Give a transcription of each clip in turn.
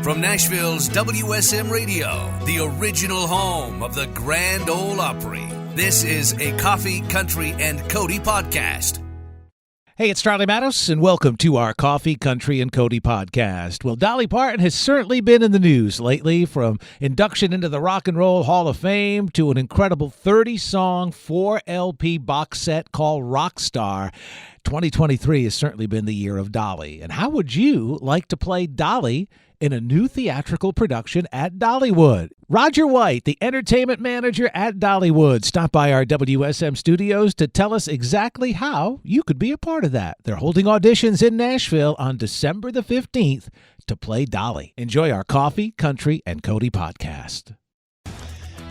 From Nashville's WSM Radio, the original home of the Grand Ole Opry, this is a Coffee, Country, and Cody podcast. Hey, it's Charlie Matos, and welcome to our Coffee, Country, and Cody podcast. Well, Dolly Parton has certainly been in the news lately, from induction into the Rock and Roll Hall of Fame to an incredible 30-song, 4-LP box set called Rockstar. 2023 has certainly been the year of Dolly. And how would you like to play Dolly in a new theatrical production at Dollywood? Roger White, the entertainment manager at Dollywood, stopped by our WSM studios to tell us exactly how you could be a part of that. They're holding auditions in Nashville on December the 15th to play Dolly. Enjoy our Coffee, Country, and Cody podcast.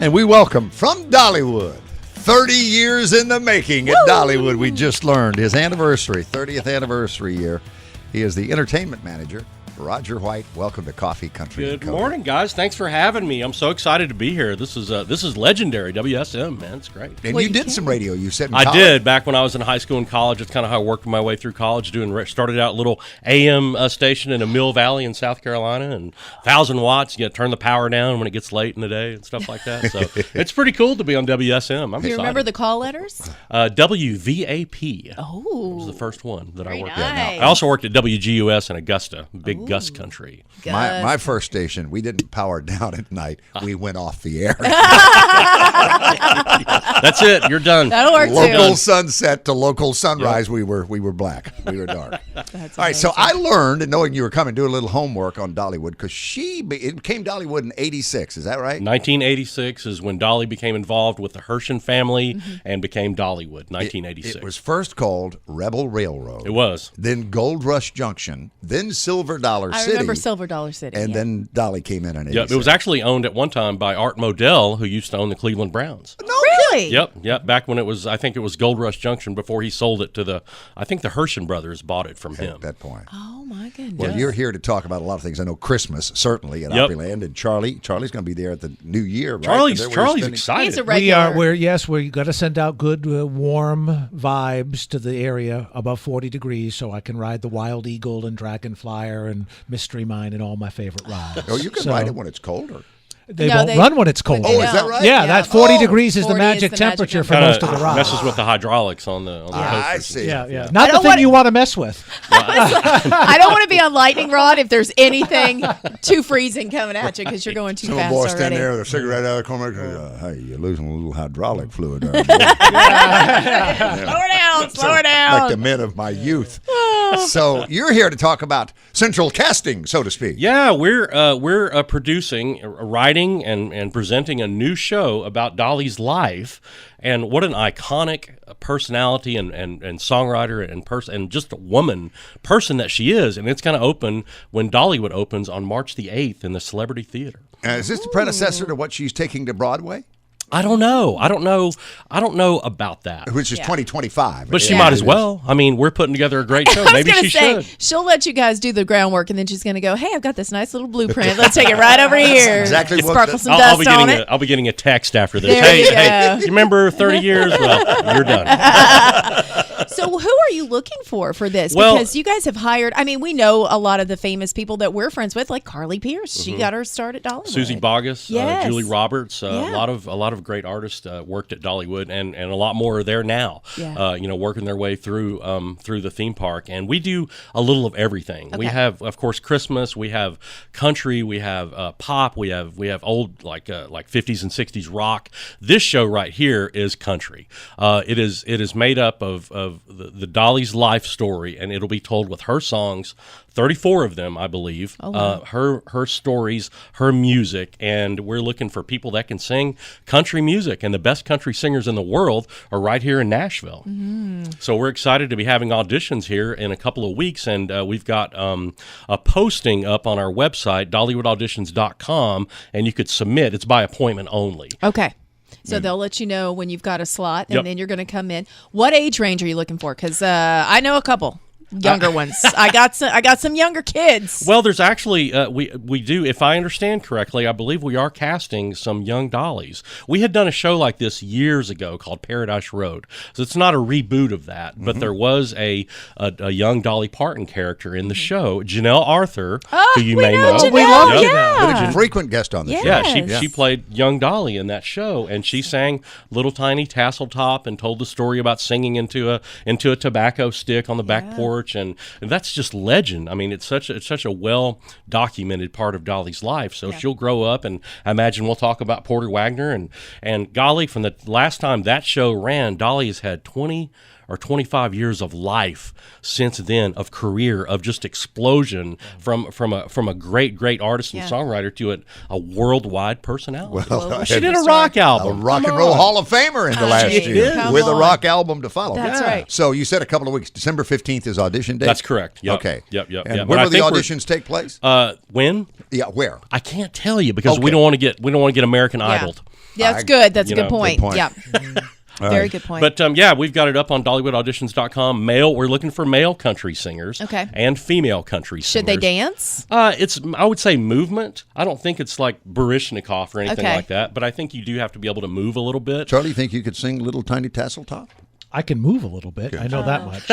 And we welcome from Dollywood, 30 years in the making at Dollywood. We just learned his anniversary, 30th anniversary year. He is the entertainment manager. Roger White, welcome to Coffee, Country. Good morning, guys. Thanks for having me. I'm so excited to be here. This is legendary. WSM, man, it's great. And you did some radio. You said in I college. did back when I was in high school and college. It's kind of how I worked my way through college. Started out a little AM station in a Mill Valley in South Carolina, and 1,000 watts. You got to turn the power down when it gets late in the day and stuff like that. So it's pretty cool to be on WSM. I'm excited. Do you remember the call letters? WVAP. Oh, was the first one that I worked nice. at. I also worked at WGUS in Augusta, big Gus country. My first station, we didn't power down at night. We went off the air. That's it. You're done. That'll work too. Local sunset to local sunrise. Yep. We were black. We were dark. That's all right. So I learned, and knowing you were coming, do a little homework on Dollywood, because it came Dollywood in '86. Is that right? 1986 is when Dolly became involved with the Herschen family and became Dollywood. 1986. It was first called Rebel Railroad. It was. Then Gold Rush Junction. Then Silver Dollar City. I remember Silver Dollar City. And then Dolly came in 86. Yep, it was actually owned at one time by Art Modell, who used to own the Cleveland Browns. No, really? Yep. Back when I think it was Gold Rush Junction before he sold it to I think the Herschen brothers bought it from him. At that point. Oh, my goodness. Well, you're here to talk about a lot of things. I know Christmas, certainly, at Opryland. And Charlie's going to be there at the New Year, right? Charlie's excited. He's a regular. We got to send out good, warm vibes to the area above 40 degrees so I can ride the Wild Eagle and Dragonflyer and Mystery Mine and all my favorite rides. Oh, you can ride it when it's colder. They won't run when it's cold. Oh, is that right? Yeah, that 40 degrees is the magic temperature for most of the rides. Messes with the hydraulics on the coaster. I see. Yeah. Not the thing you want to mess with. I don't want to be on lightning rod if there's anything too freezing coming at you because you're going too fast boy already. standing there with a cigarette out of the corner. Hey, you're losing a little hydraulic fluid there. Slow her down. Like the men of my youth. So you're here to talk about central casting, so to speak. Yeah, we're producing, writing, and presenting a new show about Dolly's life, and what an iconic personality and songwriter and just a person that she is. And it's going to open when Dollywood opens on March the 8th in the Celebrity Theater. Is this the predecessor to what she's taking to Broadway? I don't know about that. Which is 2025. But she might as well. I mean, we're putting together a great show. Maybe she should. She'll let you guys do the groundwork, and then she's going to go, hey, I've got this nice little blueprint. Let's take it right over here. Exactly. Sparkle some dust on it. I'll be getting a text after this. There Hey, you remember 30 years? Well, you're done. So who are you looking for this? Because you guys have hired, we know a lot of the famous people that we're friends with, like Carly Pierce. She got her start at Dollywood. Susie Boggess, yes. Julie Roberts, a lot of great artists worked at Dollywood, and a lot more are there now. Yeah. Working their way through the theme park, and we do a little of everything. Okay. We have, of course, Christmas. We have country. We have pop. We have old like 50s and 60s rock. This show right here is country. It is made up of the Dolly's life story, and it'll be told with her songs. 34 of them, I believe. Oh, wow. Her stories, her music, and we're looking for people that can sing country music, and the best country singers in the world are right here in Nashville. Mm-hmm. So we're excited to be having auditions here in a couple of weeks, and we've got a posting up on our website, DollywoodAuditions.com, and you could submit. It's by appointment only. Okay. So they'll let you know when you've got a slot, and then you're going to come in. What age range are you looking for? Because I know a couple younger ones. I got some younger kids. Well, there's actually we do, if I understand correctly, I believe we are casting some young Dollies. We had done a show like this years ago called Paradise Road, so it's not a reboot of that, but there was a young Dolly Parton character in the show, Janelle Arthur, who you may know. Janelle, We love yeah. But a frequent guest on the show. Yeah, she played young Dolly in that show, and she sang Little Tiny Tassel Top and told the story about singing into a tobacco stick on the back porch, and that's just legend. I mean, it's such a well documented part of Dolly's life. So she'll grow up, and I imagine we'll talk about Porter Wagner, and golly, from the last time that show ran, Dolly has had 20 or 25 years of life since then, of career, of just explosion from a great artist and songwriter to a worldwide personality. Well, she did a rock a album. rock and roll Hall of Famer in the last year with a rock album to follow. That's right. So you said a couple of weeks. December 15th is audition day? That's correct. Yep. Okay. Yep. And when will the auditions take place? When? Yeah, where? I can't tell you because we don't want to get American Idoled. Yeah, that's good. That's a good point. Good point. Yeah. Very good point. But we've got it up on DollywoodAuditions.com. We're looking for male country singers, and female country singers. Should they dance? It's, I would say, movement. I don't think it's like Baryshnikov or anything like that, but I think you do have to be able to move a little bit. Charlie, you think you could sing Little Tiny Tassel Top? I can move a little bit. I know that much.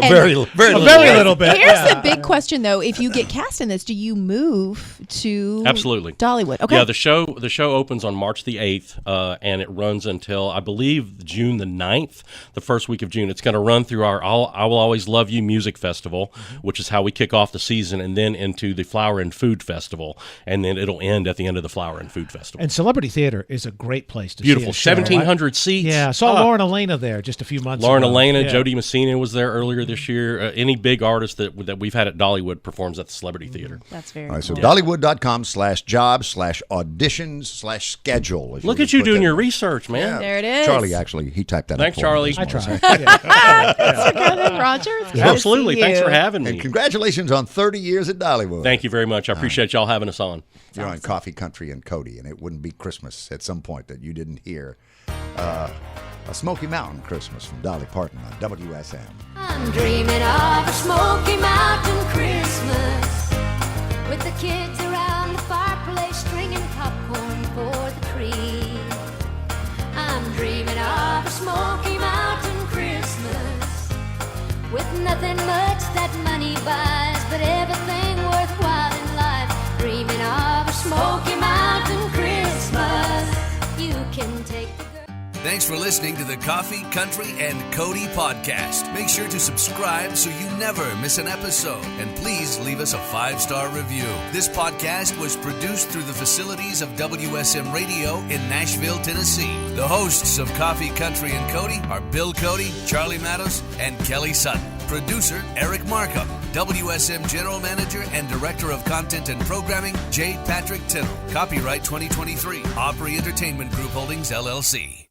Very little bit. Here's the big question, though. If you get cast in this, do you move to Dollywood? Okay. Yeah, the show opens on March the 8th, and it runs until, I believe, June the 9th, the first week of June. It's going to run through our I Will Always Love You Music Festival, which is how we kick off the season, and then into the Flower and Food Festival, and then it'll end at the end of the Flower and Food Festival. And Celebrity Theater is a great place to Beautiful. see a show. 1,700 seats. Yeah, I saw Lauren Elena there just a few months Lauren ago. Elena, Jody Messina was there earlier this year. Any big artist that we've had at Dollywood performs at the Celebrity Theater. That's very All right, cool. so Dollywood.com/jobs/auditions/schedule. Look at you doing your research, man. Yeah. There it is. Charlie, actually, he typed that Thanks, up for me Charlie. this I morning. tried. Mr. Rogers. Good Absolutely. to see Thanks for you. having me. And congratulations on 30 years at Dollywood. Thank you very much. I appreciate y'all having us on. You're on Coffee Country and Cody, and it wouldn't be Christmas at some point that you didn't hear a Smoky Mountain Christmas from Dolly Parton on WSM. I'm dreaming of a Smoky Mountain Christmas with the kids around the fireplace stringing popcorn for the tree. I'm dreaming of a Smoky Mountain Christmas with nothing much that money buys, but everything worthwhile in life. Dreaming of a Smoky Mountain Christmas. You can take the Thanks for listening to the Coffee, Country, and Cody podcast. Make sure to subscribe so you never miss an episode. And please leave us a 5-star review. This podcast was produced through the facilities of WSM Radio in Nashville, Tennessee. The hosts of Coffee, Country, and Cody are Bill Cody, Charlie Matos, and Kelly Sutton. Producer Eric Markham. WSM General Manager and Director of Content and Programming, J. Patrick Tittle. Copyright 2023. Opry Entertainment Group Holdings, LLC.